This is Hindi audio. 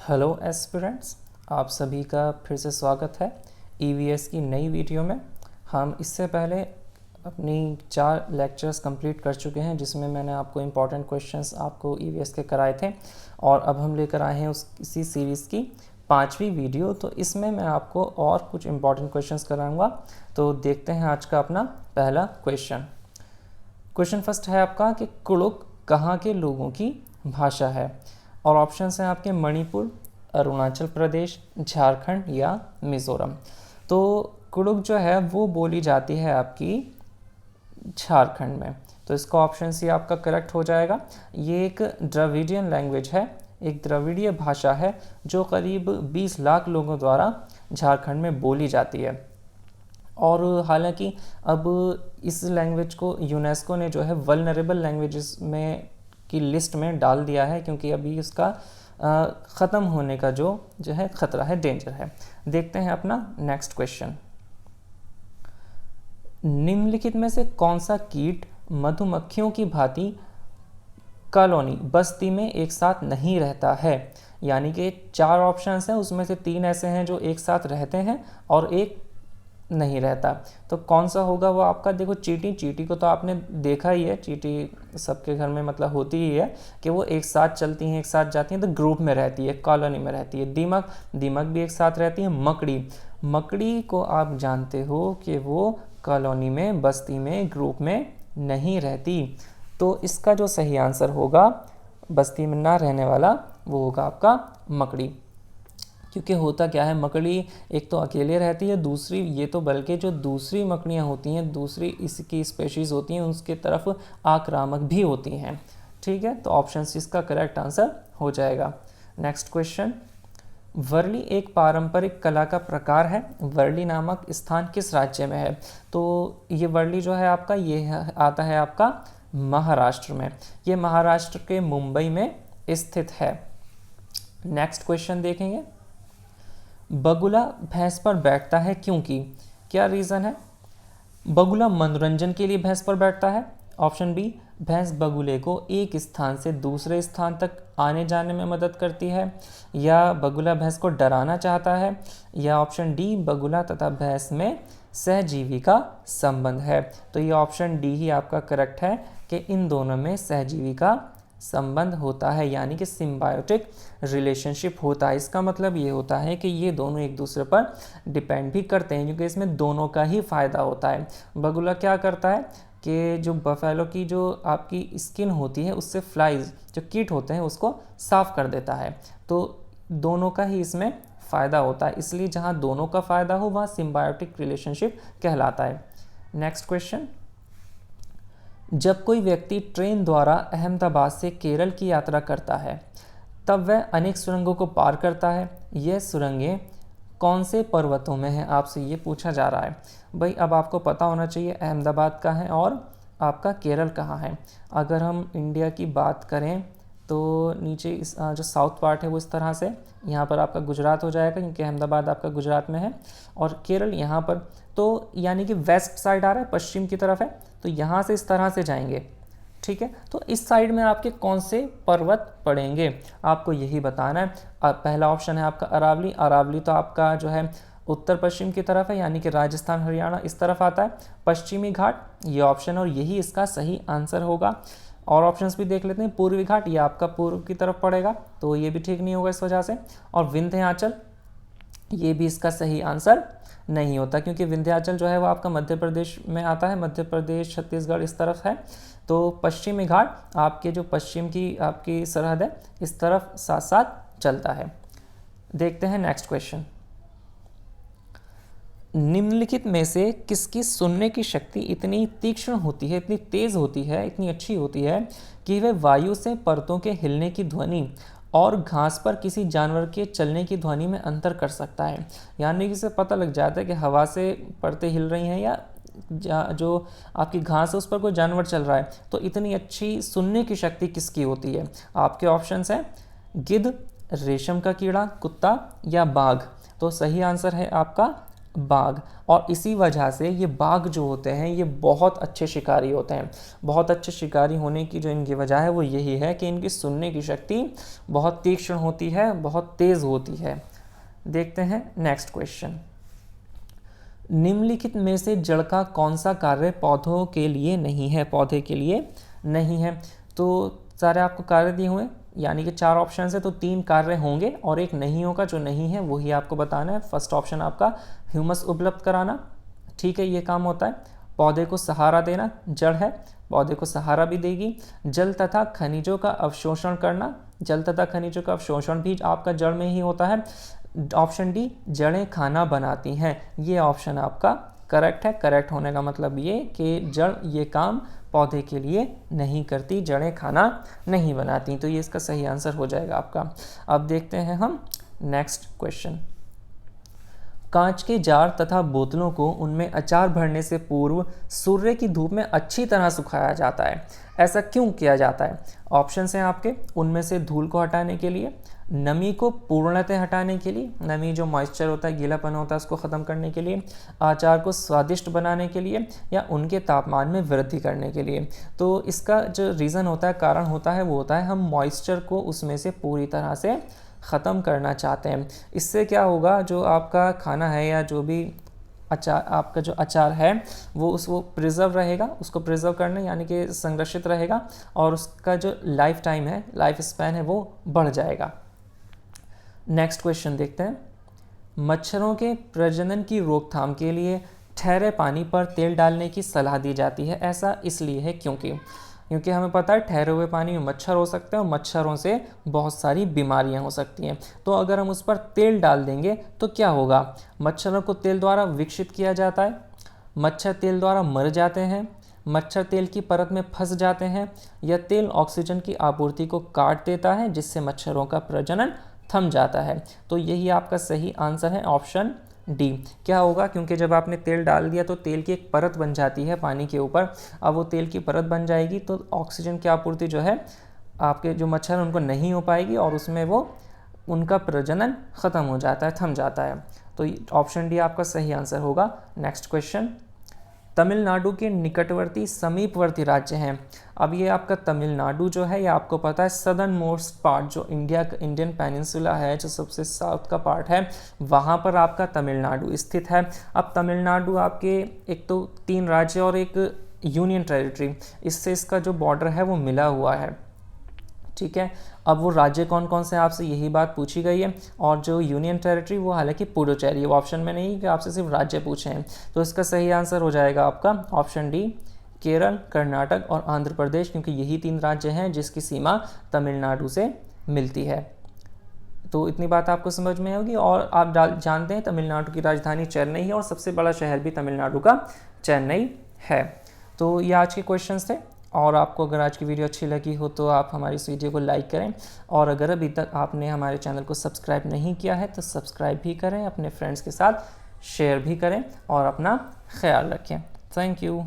हेलो एस्पिरेंट्स, आप सभी का फिर से स्वागत है ईवीएस की नई वीडियो में। हम इससे पहले अपनी 4 लेक्चर्स कंप्लीट कर चुके हैं जिसमें मैंने आपको इम्पॉर्टेंट क्वेश्चंस आपको ईवीएस के कराए थे और अब हम लेकर आए हैं इसी सीरीज़ की 5वीं वीडियो। तो इसमें मैं आपको और कुछ इम्पॉर्टेंट क्वेश्चंस कराऊंगा। तो देखते हैं आज का अपना पहला क्वेश्चन फर्स्ट है आपका कि कुड़ुक कहाँ के लोगों की भाषा है। और ऑप्शंस हैं आपके मणिपुर, अरुणाचल प्रदेश, झारखंड या मिज़ोरम। तो कुड़ुक जो है वो बोली जाती है आपकी झारखंड में, तो इसका ऑप्शन सी आपका करेक्ट हो जाएगा। ये एक द्रविडियन लैंग्वेज है, एक द्रविड़ीय भाषा है जो करीब 20 लाख लोगों द्वारा झारखंड में बोली जाती है। और हालांकि अब इस लैंग्वेज को यूनेस्को ने जो है वल्नरेबल लैंग्वेजेस में की लिस्ट में डाल दिया है, क्योंकि अभी इसका ख़त्म होने का जो है खतरा है, डेंजर है। देखते हैं अपना नेक्स्ट क्वेश्चन। निम्नलिखित में से कौन सा कीट मधुमक्खियों की भांति कॉलोनी बस्ती में एक साथ नहीं रहता है। यानी कि 4 ऑप्शंस हैं, उसमें से 3 ऐसे हैं जो एक साथ रहते हैं और एक नहीं रहता। तो कौन सा होगा वो आपका, देखो चींटी को तो आपने देखा ही है, चींटी सबके घर में मतलब होती ही है कि वो एक साथ चलती हैं, एक साथ जाती हैं, तो ग्रुप में रहती है, कॉलोनी में रहती है। दीमक भी एक साथ रहती है। मकड़ी को आप जानते हो कि वो कॉलोनी में, बस्ती में, ग्रुप में नहीं रहती। तो इसका जो सही आंसर होगा बस्ती में ना रहने वाला वो होगा आपका मकड़ी। क्योंकि होता क्या है, मकड़ी एक तो अकेले रहती है, दूसरी ये तो बल्कि जो दूसरी मकड़ियाँ होती हैं, दूसरी इसकी स्पेशीज़ होती हैं, उसके तरफ आक्रामक भी होती हैं। ठीक है, तो ऑप्शन सी इसका करेक्ट आंसर हो जाएगा। Next question. वर्ली एक पारंपरिक कला का प्रकार है। वर्ली नामक स्थान किस राज्य में है। तो ये वर्ली जो है आपका, ये आता है आपका महाराष्ट्र में। ये महाराष्ट्र के मुंबई में स्थित है। नेक्स्ट क्वेश्चन देखेंगे। बगुला भैंस पर बैठता है क्योंकि, क्या रीज़न है। बगुला मनोरंजन के लिए भैंस पर बैठता है। ऑप्शन बी, भैंस बगुले को एक स्थान से दूसरे स्थान तक आने जाने में मदद करती है। या बगुला भैंस को डराना चाहता है। या ऑप्शन डी, बगुला तथा भैंस में सहजीवी का संबंध है। तो ये ऑप्शन डी ही आपका करेक्ट है कि इन दोनों में सहजीवी का संबंध होता है, यानी कि सिम्बायोटिक रिलेशनशिप होता है। इसका मतलब ये होता है कि ये दोनों एक दूसरे पर डिपेंड भी करते हैं, क्योंकि इसमें दोनों का ही फ़ायदा होता है। बगुला क्या करता है कि जो बफेलो की जो आपकी स्किन होती है उससे फ्लाइज जो कीट होते हैं उसको साफ कर देता है। तो दोनों का ही इसमें फ़ायदा होता है, इसलिए जहाँ दोनों का फ़ायदा हो वहाँ सिम्बायोटिक रिलेशनशिप कहलाता है। Next question. जब कोई व्यक्ति ट्रेन द्वारा अहमदाबाद से केरल की यात्रा करता है तब वह अनेक सुरंगों को पार करता है। यह सुरंगें कौन से पर्वतों में हैं, आपसे ये पूछा जा रहा है। भाई अब आपको पता होना चाहिए अहमदाबाद का है और आपका केरल कहाँ है। अगर हम इंडिया की बात करें तो नीचे इस जो साउथ पार्ट है वो इस तरह से, यहाँ पर आपका गुजरात हो जाएगा क्योंकि अहमदाबाद आपका गुजरात में है, और केरल यहाँ पर, तो यानी कि वेस्ट साइड आ रहा है, पश्चिम की तरफ है, तो यहाँ से इस तरह से जाएंगे। ठीक है, तो इस साइड में आपके कौन से पर्वत पड़ेंगे आपको यही बताना है। पहला ऑप्शन है आपका अरावली। अरावली तो आपका जो है उत्तर पश्चिम की तरफ है, यानी कि राजस्थान हरियाणा इस तरफ आता है। पश्चिमी घाट ये ऑप्शन, और यही इसका सही आंसर होगा। और ऑप्शंस भी देख लेते हैं। पूर्वी घाट ये आपका पूर्व की तरफ पड़ेगा, तो ये भी ठीक नहीं होगा इस वजह से। और विंध्याचल ये भी इसका सही आंसर नहीं होता, क्योंकि विंध्याचल जो है वो आपका मध्य प्रदेश में आता है, मध्य प्रदेश छत्तीसगढ़ इस तरफ है। तो पश्चिमी घाट आपके जो पश्चिम की आपकी सरहद है इस तरफ साथ साथ चलता है। देखते हैं नेक्स्ट क्वेश्चन। निम्नलिखित में से किसकी सुनने की शक्ति इतनी तीक्ष्ण होती है, इतनी तेज होती है, इतनी अच्छी होती है कि वह वायु से परतों के हिलने की ध्वनि और घास पर किसी जानवर के चलने की ध्वनि में अंतर कर सकता है। यानी कि इसे पता लग जाता है कि हवा से परतें हिल रही हैं या जो आपकी घास है उस पर कोई जानवर चल रहा है। तो इतनी अच्छी सुनने की शक्ति किसकी होती है। आपके ऑप्शंस हैं गिद्ध, रेशम का कीड़ा, कुत्ता या बाघ। तो सही आंसर है आपका बाघ। और इसी वजह से ये बाघ जो होते हैं ये बहुत अच्छे शिकारी होते हैं। बहुत अच्छे शिकारी होने की जो इनकी वजह है वो यही है कि इनकी सुनने की शक्ति बहुत तीक्ष्ण होती है, बहुत तेज़ होती है। देखते हैं नेक्स्ट क्वेश्चन। निम्नलिखित में से जड़ का कौन सा कार्य पौधों के लिए नहीं है? पौधे के लिए नहीं है। तो सारे आपको कार्य दिए हुए, यानी कि 4 ऑप्शन है, तो 3 कार्य होंगे और एक नहीं होगा। जो नहीं है वही आपको बताना है। फर्स्ट ऑप्शन आपका ह्यूमस उपलब्ध कराना, ठीक है, ये काम होता है। पौधे को सहारा देना, जड़ है, पौधे को सहारा भी देगी। जल तथा खनिजों का अवशोषण करना, जल तथा खनिजों का अवशोषण भी आपका जड़ में ही होता है। ऑप्शन डी, जड़ें खाना बनाती हैं, ये ऑप्शन आपका करेक्ट है। करेक्ट होने का मतलब ये कि जड़ ये काम पौधे के लिए नहीं करती, जड़ें खाना नहीं बनाती। तो ये इसका सही आंसर हो जाएगा आपका। अब देखते हैं हम नेक्स्ट क्वेश्चन। कांच के जार तथा बोतलों को उनमें अचार भरने से पूर्व सूर्य की धूप में अच्छी तरह सुखाया जाता है। ऐसा क्यों किया जाता है? ऑप्शन हैं आपके, उनमें से धूल को हटाने के लिए, नमी को पूर्णतः हटाने के लिए, नमी जो मॉइस्चर होता है, गीलापन होता है, उसको ख़त्म करने के लिए, अचार को स्वादिष्ट बनाने के लिए, या उनके तापमान में वृद्धि करने के लिए। तो इसका जो रीज़न होता है, कारण होता है, वो होता है हम मॉइस्चर को उसमें से पूरी तरह से ख़त्म करना चाहते हैं। इससे क्या होगा, जो आपका खाना है या जो भी अचार, आपका जो अचार है वो प्रिजर्व रहेगा, उसको प्रिजर्व करने यानी कि संरक्षित रहेगा, और उसका जो लाइफ टाइम है, लाइफ स्पैन है, वो बढ़ जाएगा। नेक्स्ट क्वेश्चन देखते हैं। मच्छरों के प्रजनन की रोकथाम के लिए ठहरे पानी पर तेल डालने की सलाह दी जाती है। ऐसा इसलिए है क्योंकि हमें पता है ठहरे हुए पानी में मच्छर हो सकते हैं और मच्छरों से बहुत सारी बीमारियां हो सकती हैं। तो अगर हम उस पर तेल डाल देंगे तो क्या होगा? मच्छरों को तेल द्वारा विकसित किया जाता है, मच्छर तेल द्वारा मर जाते हैं, मच्छर तेल की परत में फंस जाते हैं, या तेल ऑक्सीजन की आपूर्ति को काट देता है जिससे मच्छरों का प्रजनन थम जाता है। तो यही आपका सही आंसर है, ऑप्शन डी। क्या होगा? क्योंकि जब आपने तेल डाल दिया तो तेल की एक परत बन जाती है पानी के ऊपर। अब वो तेल की परत बन जाएगी तो ऑक्सीजन की आपूर्ति जो है आपके जो मच्छर हैं उनको नहीं हो पाएगी और उसमें वो उनका प्रजनन ख़त्म हो जाता है, थम जाता है। तो ऑप्शन डी आपका सही आंसर होगा। Next question. तमिलनाडु के निकटवर्ती समीपवर्ती राज्य हैं। अब ये आपका तमिलनाडु जो है ये आपको पता है सदर्न मोस्ट पार्ट, जो इंडियन पेनिनसुला है, जो सबसे साउथ का पार्ट है, वहाँ पर आपका तमिलनाडु स्थित है। अब तमिलनाडु आपके एक तो 3 राज्य और एक यूनियन टेरिटरी, इससे इसका जो बॉर्डर है वो मिला हुआ है, ठीक है। अब वो राज्य कौन कौन से आपसे यही बात पूछी गई है, और जो यूनियन टेरिटरी वो हालांकि पुडुचेरी, वो ऑप्शन में नहीं कि आपसे सिर्फ राज्य पूछे हैं। तो इसका सही आंसर हो जाएगा आपका ऑप्शन डी, केरल, कर्नाटक और आंध्र प्रदेश, क्योंकि यही 3 राज्य हैं जिसकी सीमा तमिलनाडु से मिलती है। तो इतनी बात आपको समझ में होगी। और आप जानते हैं तमिलनाडु की राजधानी चेन्नई है और सबसे बड़ा शहर भी तमिलनाडु का चेन्नई है। तो ये आज के क्वेश्चन थे। और आपको अगर आज की वीडियो अच्छी लगी हो तो आप हमारी इस वीडियो को लाइक करें, और अगर अभी तक आपने हमारे चैनल को सब्सक्राइब नहीं किया है तो सब्सक्राइब भी करें, अपने फ्रेंड्स के साथ शेयर भी करें और अपना ख्याल रखें। Thank you.